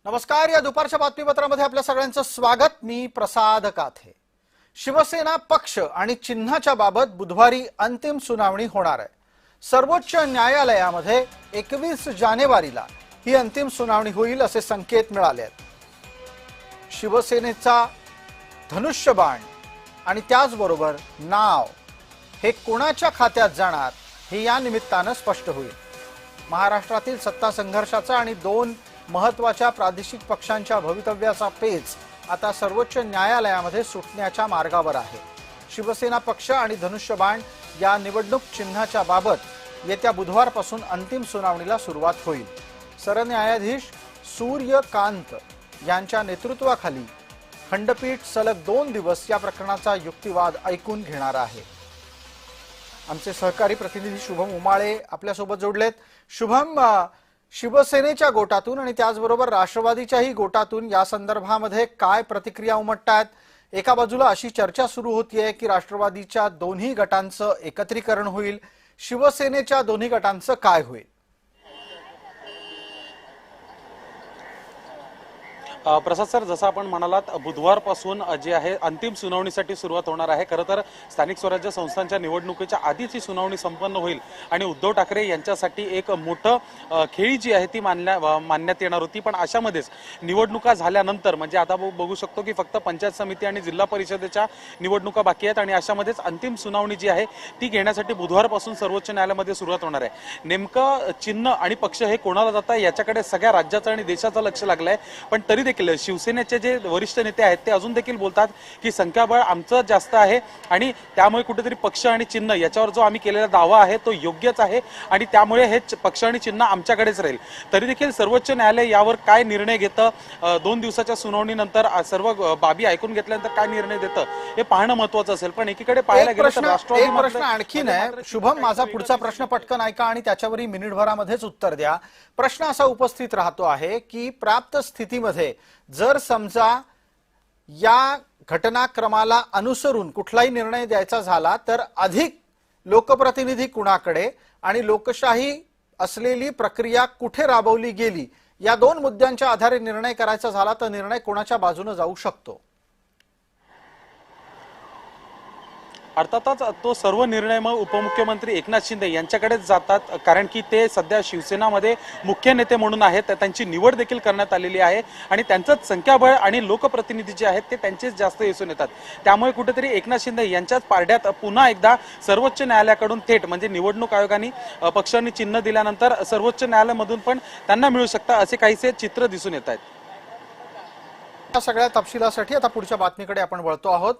नमस्कार। या दुपारच्या बातमीपत्रामध्ये आपल्या सगळ्यांचं स्वागत। मी प्रसाद काथे। शिवसेना पक्ष आणि चिन्हाच्या बाबत बुधवारी अंतिम सुनावणी होणार आहे। सर्वोच्च न्यायालयामध्ये 21 जानेवारीला ही अंतिम सुनावणी होईल असे संकेत मिळाले आहेत। शिवसेनेचा धनुष्यबाण आणि त्याचबरोबर नाव हे कोणाच्या खात्यात जाणार हे या निमित्ताने स्पष्ट होईल। महाराष्ट्रातील सत्ता संघर्षाचा आणि दोन महत्त्वाच्या प्रादेशिक पक्षांच्या भवितव्याचा पेच आता सर्वोच्च न्यायालयामध्ये सुटण्याच्या मार्गावर आहे। शिवसेना पक्ष आणि धनुष्यबाण या निवडणूक चिन्हाच्या बाबत येत्या बुधवारपासून अंतिम सुनावणीला सुरुवात होईल। सरन्यायाधीश सूर्यकांत यांच्या नेतृत्वाखाली खंडपीठ सलग 2 दिवस या प्रकरणाचा युक्तिवाद ऐकून घेणार आहे। आमचे सहकारी प्रतिनिधी शुभम उमाळे आपल्या सोबत जोडलेत। शुभम, शिवसेनेच्या गोटातून आणि त्याचबरोबर राष्ट्रवादीच्याही गोटातून या संदर्भामध्ये काय प्रतिक्रिया उमटतात? एका बाजूला अशी चर्चा सुरू होतीये की राष्ट्रवादीच्या दोन्ही गटांचं एकत्रीकरण होईल, शिवसेनेच्या दोन्ही गटांचं काय होईल? प्रसाद सर, जसं आपण म्हणालात बुधवारपासून जे आहे अंतिम सुनावणीसाठी सुरुवात होणार आहे। खरं तर स्थानिक स्वराज्य संस्थांच्या निवडणुकीच्या आधीच ही सुनावणी संपन्न होईल आणि उद्धव ठाकरे यांच्यासाठी एक मोठं खेळी जी आहे ती मानण्यात येणार होती। पण अशामध्येच निवडणुका झाल्यानंतर म्हणजे आता बघू शकतो की फक्त पंचायत समिती आणि जिल्हा परिषदेच्या निवडणुका बाकी आहेत आणि अशामध्येच अंतिम सुनावणी जी आहे ती घेण्यासाठी बुधवारपासून सर्वोच्च न्यायालयामध्ये सुरुवात होणार आहे। नेमकं चिन्ह आणि पक्ष हे कोणाला जातं याच्याकडे सगळ्या राज्याचं आणि देशाचं लक्ष लागलंय। पण तरी देखील शिवसेनेचे जे वरिष्ठ नेते आहेत ते अजून देखील बोलतात की संख्याबळ आमचं जास्त आहे आणि त्यामुळे कुठेतरी पक्ष आणि चिन्ह याच्यावर जो आम्ही केलेला दावा आहे तो योग्यच आहे आणि त्यामुळे हे पक्ष आणि चिन्ह आमच्याकडेच राहील। तरी देखील सर्वोच्च न्यायालय यावर काय निर्णय घेतं, 2 दिवसाच्या सुनावणीनंतर सर्व बाबी ऐकून घेतल्यानंतर काय निर्णय देतं हे पाहणं महत्त्वाचं असेल। पण एकीकडे पाहायला गेलं तर राष्ट्रवादी प्रश्न आणखीन आहे। शुभम, माझा पुढचा प्रश्न पटकन ऐका आणि त्याच्यावरही मिनिटभरामध्येच उत्तर द्या। प्रश्न असा उपस्थित राहतो आहे की प्राप्त स्थितीमध्ये जर समजा या घटनाक्रमाला अनुसरून कुठलाही निर्णय द्यायचा झाला तर अधिक लोकप्रतिनिधी कुणाकडे आणि लोकशाही असलेली प्रक्रिया कुठे राबवली गेली या 2 मुद्द्यांच्या आधारे निर्णय करायचा झाला तर निर्णय कोणाच्या बाजूने जाऊ शकतो? अर्थातच तो सर्व निर्णय मग उपमुख्यमंत्री एकनाथ शिंदे यांच्याकडेच जातात, कारण की ते सध्या शिवसेनामध्ये मुख्य नेते म्हणून आहेत। त्यांची निवड देखील करण्यात आलेली आहे आणि त्यांचंच संख्याबळ आणि लोकप्रतिनिधी जे आहेत ते त्यांचेच जास्त दिसून येतात। त्यामुळे कुठेतरी एकनाथ शिंदे यांच्याच पारड्यात पुन्हा एकदा सर्वोच्च न्यायालयाकडून थेट म्हणजे निवडणूक आयोगाने पक्षांनी चिन्ह दिल्यानंतर सर्वोच्च न्यायालयामधून पण त्यांना मिळू शकतं असे काहीसे चित्र दिसून येत आहेत। या सगळ्या तपशिलासाठी आता पुढच्या बातमीकडे आपण वळतो आहोत।